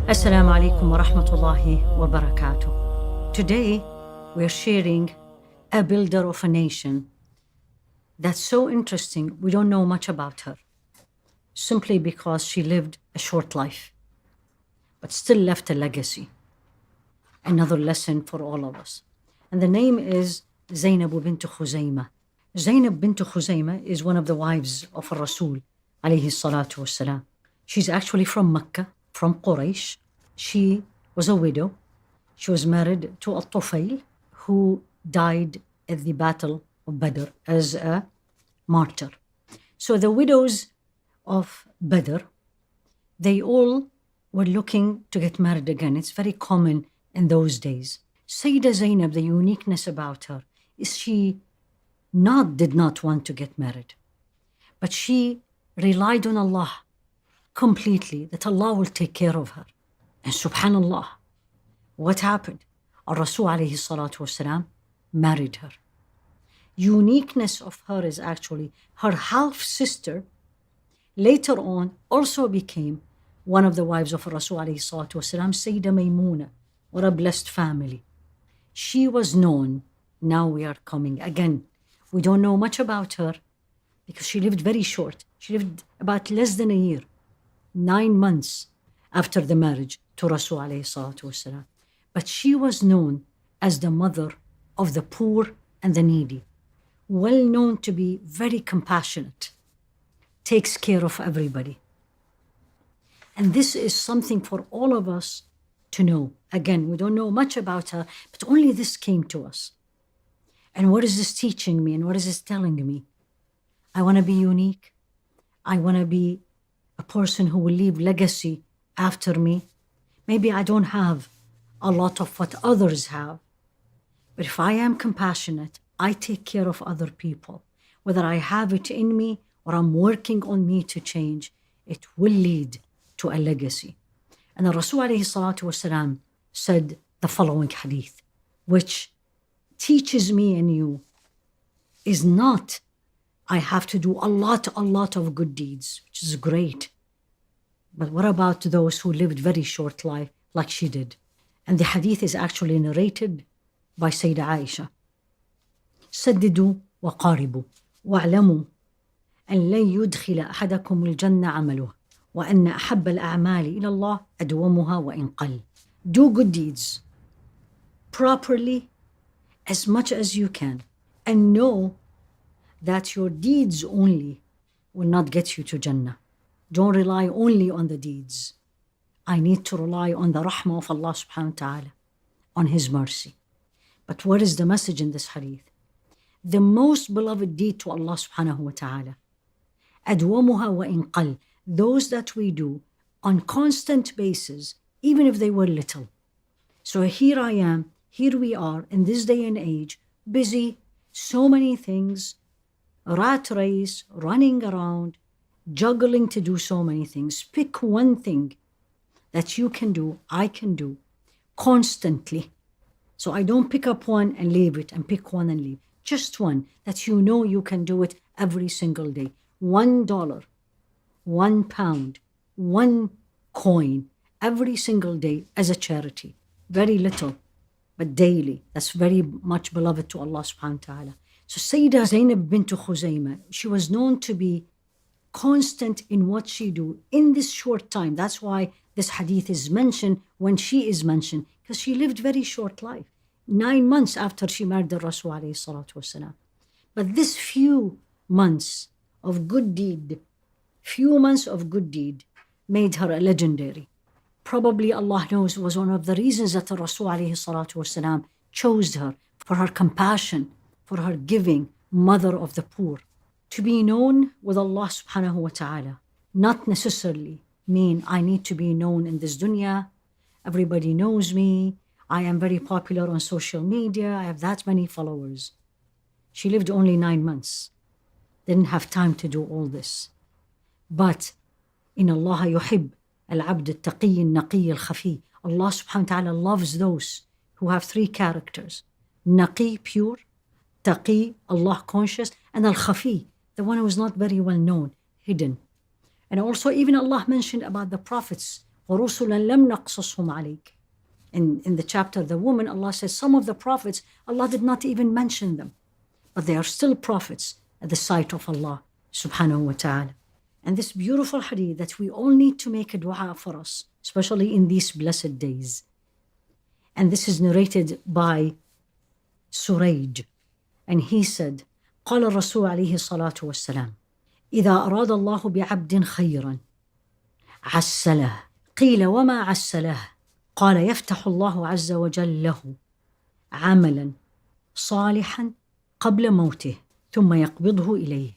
Assalamu alaikum wa rahmatullahi wa barakatuh. Today we're sharing a builder of a nation that's so interesting we don't know much about her, simply because she lived a short life, but still left a legacy, another lesson for all of us. And the name is Zeynep bint Hüzeyme. Zeynep bint Hüzeyme is one of the wives of Rasul alayhi salatu wassalam. She's actually from Mecca, from Quraysh. She was a widow. She was married to a Tufayl who died at the Battle of Bedir as a martyr. So the widows of Bedir, they all were looking to get married again. It's very common in those days. Sayyidah Zainab, the uniqueness about her is she did not want to get married, but she relied on Allah completely, that Allah will take care of her. And subhanallah, what happened? Rasul alayhi salatu wasalam married her. Uniqueness of her is actually her half sister later on also became one of the wives of Rasul alayhi salatu wasalam, Sayyidah Meymûne. What a blessed family. She was known. Now we are coming again. We don't know much about her because she lived very short. She lived about less than a year, 9 months after the marriage to Rasul alayhi salatu wasalam. But she was known as the mother of the poor and the needy, well known to be very compassionate, takes care of everybody. And this is something for all of us to know. Again, we don't know much about her, but only this came to us. And what is this teaching me and what is this telling me? I want to be unique. I want to be a person who will leave legacy after me. Maybe I don't have a lot of what others have, but if I am compassionate, I take care of other people. Whether I have it in me or I'm working on me to change, it will lead to a legacy. And the Rasul alayhi salatu wasalam said the following hadith, which teaches me and you is not I have to do a lot of good deeds, which is great. But what about those who lived very short life like she did? And the hadith is actually narrated by Sayyidah Aisha. سددوا وقاربوا واعلموا أن لن يدخل أحدكم الجنة عمله وأن أحب الأعمال إلى الله أدومها وإن قل. Do good deeds properly as much as you can, and know that your deeds only will not get you to Jannah. Don't rely only on the deeds. I need to rely on the rahmah of Allah subhanahu wa ta'ala, on His mercy. But what is the message in this hadith? The most beloved deed to Allah subhanahu wa ta'ala, أدومها وإن قل, those that we do on constant basis, even if they were little. So here I am, here we are in this day and age, busy, so many things, rat race, running around, juggling to do so many things. Pick one thing that you can do, I can do, constantly. So I don't pick up one and leave it and pick one and leave. Just one that you know you can do it every single day. $1, £1, one coin every single day as a charity. Very little, but daily. That's very much beloved to Allah subhanahu wa ta'ala. So Sayyidah Zeynep bint Hüzeyme, she was known to be constant in what she do in this short time. That's why this hadith is mentioned when she is mentioned, because she lived very short life, 9 months after she married the Rasul alayhi salatu wasalam. But this few months of good deed made her a legendary. Probably Allah knows was one of the reasons that the Rasul alayhi salatu wasalam chose her, for her compassion, for her giving, mother of the poor. To be known with Allah subhanahu wa ta'ala, not necessarily mean I need to be known in this dunya. Everybody knows me. I am very popular on social media. I have that many followers. She lived only 9 months. Didn't have time to do all this. But in Allah yuhib al-abd al-taqi al-naqi al-khafi. Allah subhanahu wa ta'ala loves those who have 3 characters. Naqi, pure. Taqi, Allah conscious. And al-khafi, the one who is not very well known, hidden. And also even Allah mentioned about the prophets وَرُسُلًا لَمْ نَقْصُصْهُمْ عَلَيْكَ. In the chapter, the woman, Allah says, some of the prophets, Allah did not even mention them. But they are still prophets at the sight of Allah subhanahu wa ta'ala. And this beautiful hadith that we all need to make a dua for us, especially in these blessed days. And this is narrated by Surayj. And he said, قال الرسول عليه الصلاة والسلام إذا أراد الله بعبد خيرا عسله قيل وما عسله قال يفتح الله عز وجل له عملا صالحا قبل موته ثم يقبضه إليه.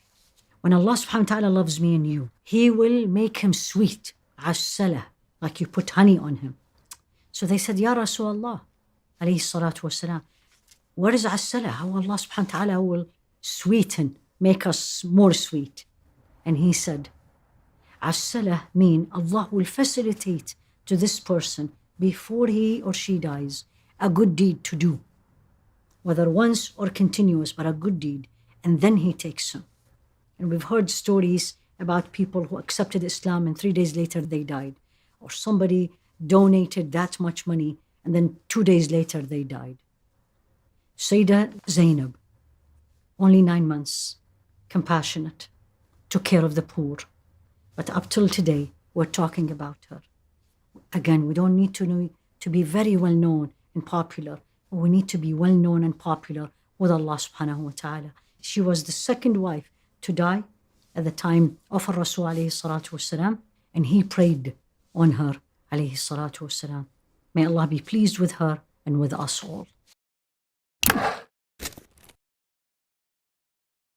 When Allah subhanahu wa ta'ala loves me and you, He will make him sweet, عسله, like you put honey on him. So they said, Ya Rasulullah, alayhi salatu wasalam, what is عسله? How Allah subhanahu wa ta'ala will sweeten, make us more sweet. And he said, عسله mean Allah will facilitate to this person before he or she dies a good deed to do, whether once or continuous, but a good deed, and then he takes him. And we've heard stories about people who accepted Islam and 3 days later they died, or somebody donated that much money and then 2 days later they died. Sayyidah Zeynep, only 9 months, compassionate, took care of the poor. But up till today, we're talking about her. Again, we don't need to be very well known and popular. We need to be well known and popular with Allah subhanahu wa ta'ala. She was the second wife to die at the time of our Rasul alayhi salatu wasalam, and he prayed on her alayhi salatu wasalam. May Allah be pleased with her and with us all.